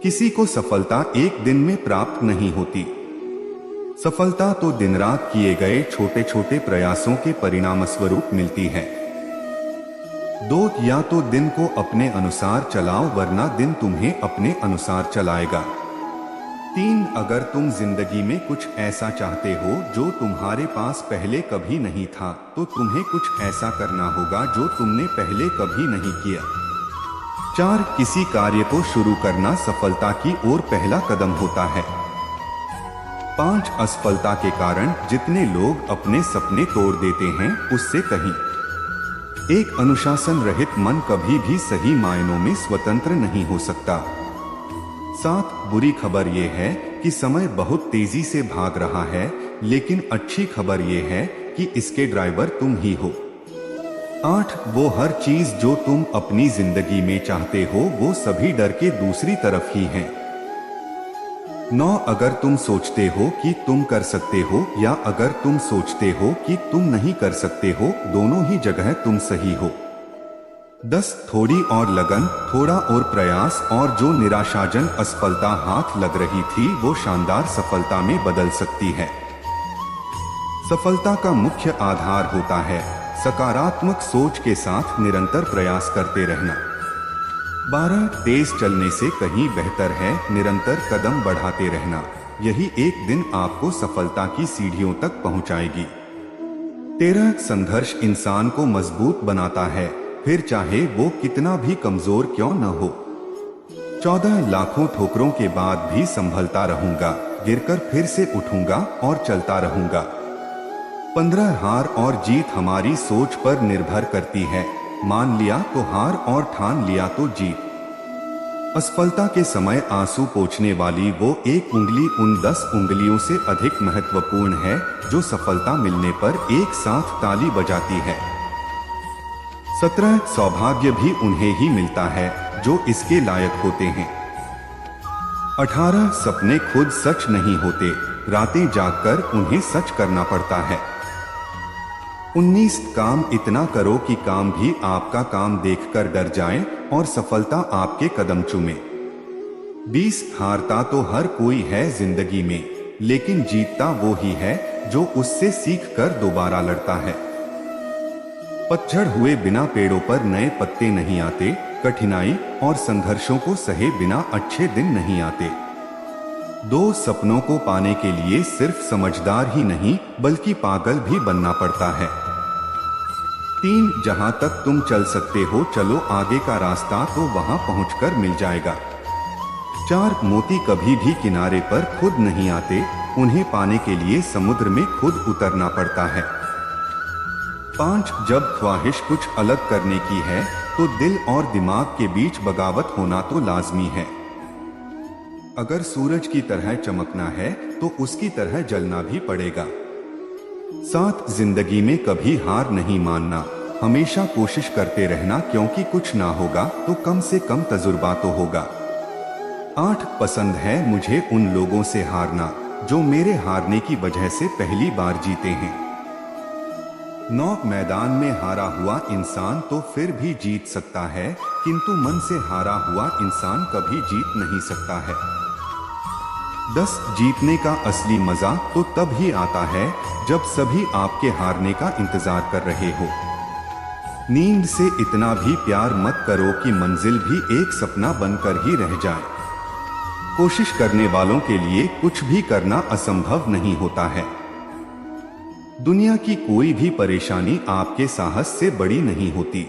किसी को सफलता एक दिन में प्राप्त नहीं होती। सफलता तो दिन रात किए गए छोटे छोटे प्रयासों के परिणाम स्वरूप मिलती है। 2 या तो दिन को अपने अनुसार चलाओ वरना दिन तुम्हें अपने अनुसार चलाएगा। 3 अगर तुम जिंदगी में कुछ ऐसा चाहते हो जो तुम्हारे पास पहले कभी नहीं था तो तुम्हें कुछ ऐसा करना होगा जो तुमने पहले कभी नहीं किया। 4 किसी कार्य को शुरू करना सफलता की ओर पहला कदम होता है। 5 असफलता के कारण जितने लोग अपने सपने तोड़ देते हैं उससे कहीं एक अनुशासन रहित मन कभी भी सही मायनों में स्वतंत्र नहीं हो सकता। 7 बुरी खबर यह है कि समय बहुत तेजी से भाग रहा है, लेकिन अच्छी खबर यह है कि इसके ड्राइवर तुम ही हो। 8 वो हर चीज जो तुम अपनी जिंदगी में चाहते हो वो सभी डर के दूसरी तरफ ही है। 9 अगर तुम सोचते हो कि तुम कर सकते हो या अगर तुम सोचते हो कि तुम नहीं कर सकते हो, दोनों ही जगह तुम सही हो। 10 थोड़ी और लगन, थोड़ा और प्रयास और जो निराशाजन असफलता हाथ लग रही थी वो शानदार सफलता में बदल सकती है। सफलता का मुख्य आधार होता है सकारात्मक सोच के साथ निरंतर प्रयास करते रहना। 12 तेज चलने से कहीं बेहतर है निरंतर कदम बढ़ाते रहना, यही एक दिन आपको सफलता की सीढ़ियों तक पहुंचाएगी। 13 संघर्ष इंसान को मजबूत बनाता है, फिर चाहे वो कितना भी कमजोर क्यों न हो। 14 लाखों ठोकरों के बाद भी संभलता रहूंगा, गिरकर फिर से उठूंगा और चलता रहूंगा। 15 हार और जीत हमारी सोच पर निर्भर करती है, मान लिया तो हार और ठान लिया तो जीत। असफलता के समय आंसू पोंछने वाली वो एक उंगली उन 10 उंगलियों से अधिक महत्वपूर्ण है जो सफलता मिलने पर एक साथ ताली बजाती है। 17 सौभाग्य भी उन्हें ही मिलता है जो इसके लायक होते हैं। 18 सपने खुद सच नहीं होते, रातें जागकर उन्हें सच करना पड़ता है। 19 काम इतना करो कि काम भी आपका काम देखकर डर जाए और सफलता आपके कदम चूमे। 20 हारता तो हर कोई है जिंदगी में, लेकिन जीतता वो ही है जो उससे सीख कर दोबारा लड़ता है। पतझड़ हुए बिना पेड़ों पर नए पत्ते नहीं आते, कठिनाई और संघर्षों को सहे बिना अच्छे दिन नहीं आते। 2 सपनों को पाने के लिए सिर्फ समझदार ही नहीं बल्कि पागल भी बनना पड़ता है। 3 जहां तक तुम चल सकते हो चलो, आगे का रास्ता तो वहां पहुंचकर मिल जाएगा। 4 मोती कभी भी किनारे पर खुद नहीं आते, उन्हें पाने के लिए समुद्र में खुद उतरना पड़ता है। 5 जब ख्वाहिश कुछ अलग करने की है तो दिल और दिमाग के बीच बगावत होना तो लाजमी है। अगर सूरज की तरह चमकना है तो उसकी तरह जलना भी पड़ेगा। 7 जिंदगी में कभी हार नहीं मानना, हमेशा कोशिश करते रहना, क्योंकि कुछ ना होगा तो कम से कम तजुर्बा तो होगा। 8 पसंद है मुझे उन लोगों से हारना जो मेरे हारने की वजह से पहली बार जीते हैं। 9 मैदान में हारा हुआ इंसान तो फिर भी जीत सकता है, किंतु मन से हारा हुआ इंसान कभी जीत नहीं सकता है। 10 जीतने का असली मजा तो तब ही आता है जब सभी आपके हारने का इंतजार कर रहे हो। नींद से इतना भी प्यार मत करो कि मंजिल भी एक सपना बनकर ही रह जाए। कोशिश करने वालों के लिए कुछ भी करना असंभव नहीं होता है। दुनिया की कोई भी परेशानी आपके साहस से बड़ी नहीं होती।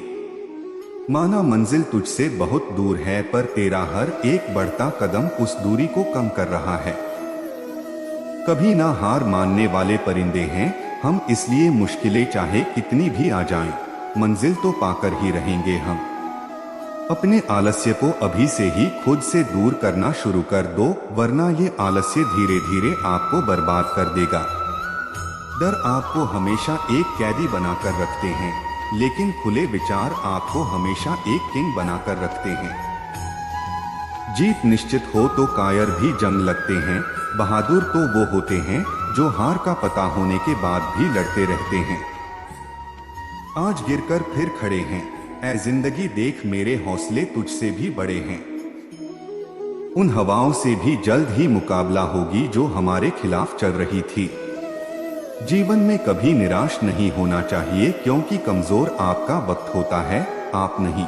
माना मंजिल तुझसे बहुत दूर है पर तेरा हर एक बढ़ता कदम उस दूरी को कम कर रहा है। कभी ना हार मानने वाले परिंदे हैं हम, इसलिए मुश्किलें चाहे कितनी भी आ जाएं, मंजिल तो पाकर ही रहेंगे हम। अपने आलस्य को अभी से ही खुद से दूर करना शुरू कर दो, वरना ये आलस्य धीरे धीरे आपको बर्बाद कर देगा। डर आपको हमेशा एक कैदी बनाकर रखते हैं, लेकिन खुले विचार आपको हमेशा एक किंग बनाकर रखते हैं। जीत निश्चित हो तो कायर भी जंग लगते हैं, बहादुर तो वो होते हैं जो हार का पता होने के बाद भी लड़ते रहते हैं। आज गिरकर फिर खड़े हैं, ऐ जिंदगी देख मेरे हौसले तुझसे भी बड़े हैं। उन हवाओं से भी जल्द ही मुकाबला होगी जो हमारे खिलाफ चल रही थी। जीवन में कभी निराश नहीं होना चाहिए, क्योंकि कमजोर आपका वक्त होता है, आप नहीं।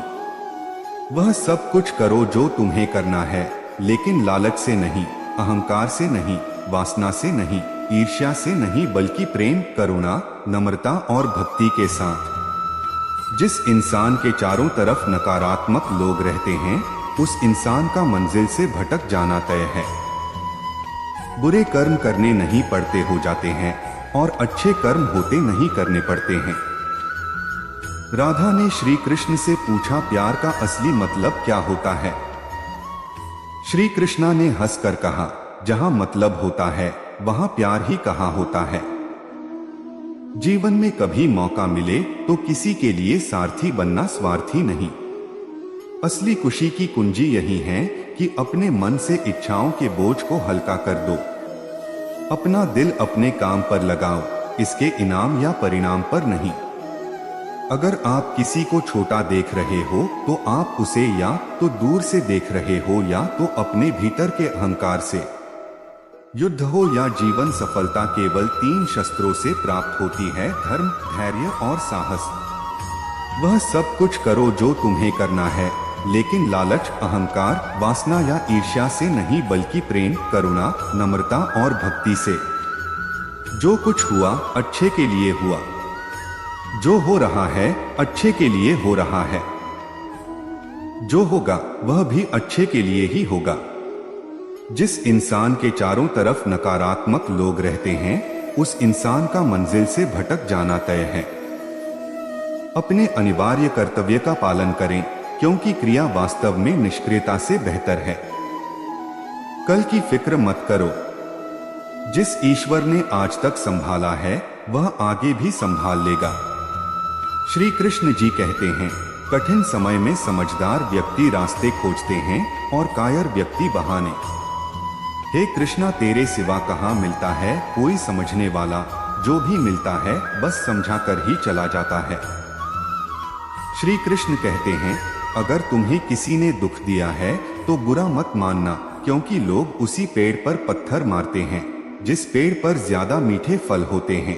वह सब कुछ करो जो तुम्हें करना है, लेकिन लालच से नहीं, अहंकार से नहीं, वासना से नहीं, ईर्ष्या से नहीं, बल्कि प्रेम, करुणा, नम्रता और भक्ति के साथ। जिस इंसान के चारों तरफ नकारात्मक लोग रहते हैं, उस इंसान का मंजिल से भटक जाना तय है। बुरे कर्म करने नहीं पड़ते हो जाते हैं, और अच्छे कर्म होते नहीं करने पड़ते हैं। राधा ने श्री कृष्ण से पूछा, प्यार का असली मतलब क्या होता है? श्री कृष्णा ने हंसकर कहा, जहां मतलब होता है वहां प्यार ही कहाँ होता है। जीवन में कभी मौका मिले तो किसी के लिए सारथी बनना स्वार्थी नहीं। असली खुशी की कुंजी यही है कि अपने मन से इच्छाओं के बोझ को हल्का कर दो। अपना दिल अपने काम पर लगाओ, इसके इनाम या परिणाम पर नहीं। अगर आप किसी को छोटा देख रहे हो तो आप उसे या तो दूर से देख रहे हो, या तो अपने भीतर के अहंकार से। युद्ध हो या जीवन, सफलता केवल 3 शस्त्रों से प्राप्त होती है, धर्म, धैर्य और साहस। वह सब कुछ करो जो तुम्हें करना है, लेकिन लालच, अहंकार, वासना या ईर्ष्या से नहीं, बल्कि प्रेम, करुणा, नम्रता और भक्ति से। जो कुछ हुआ अच्छे के लिए हुआ। जो हो रहा है अच्छे के लिए हो रहा है। जो होगा वह भी अच्छे के लिए ही होगा। जिस इंसान के चारों तरफ नकारात्मक लोग रहते हैं, उस इंसान का मंजिल से भटक जाना तय है। अपने अनिवार्य कर्तव्य का पालन करें, क्योंकि क्रिया वास्तव में निष्क्रियता से बेहतर है। कल की फिक्र मत करो। जिस ईश्वर ने आज तक संभाला है, वह आगे भी संभाल लेगा। श्री कृष्ण जी कहते हैं, कठिन समय में समझदार व्यक्ति रास्ते खोजते हैं और कायर व्यक्ति बहाने। हे कृष्णा, तेरे सिवा कहाँ मिलता है कोई समझने वाला। जो भी मिलता है बस समझा कर ही चला जाता है। श्री कृष्ण कहते हैं, अगर तुम्हें किसी ने दुख दिया है तो बुरा मत मानना, क्योंकि लोग उसी पेड़ पर पत्थर मारते हैं जिस पेड़ पर ज्यादा मीठे फल होते हैं।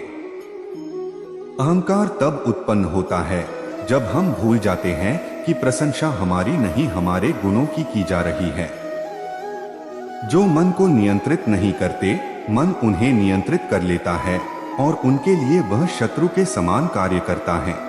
अहंकार तब उत्पन्न होता है जब हम भूल जाते हैं कि प्रशंसा हमारी नहीं, हमारे गुणों की जा रही है। जो मन को नियंत्रित नहीं करते, मन उन्हें नियंत्रित कर लेता है और उनके लिए वह शत्रु के समान कार्य करता है।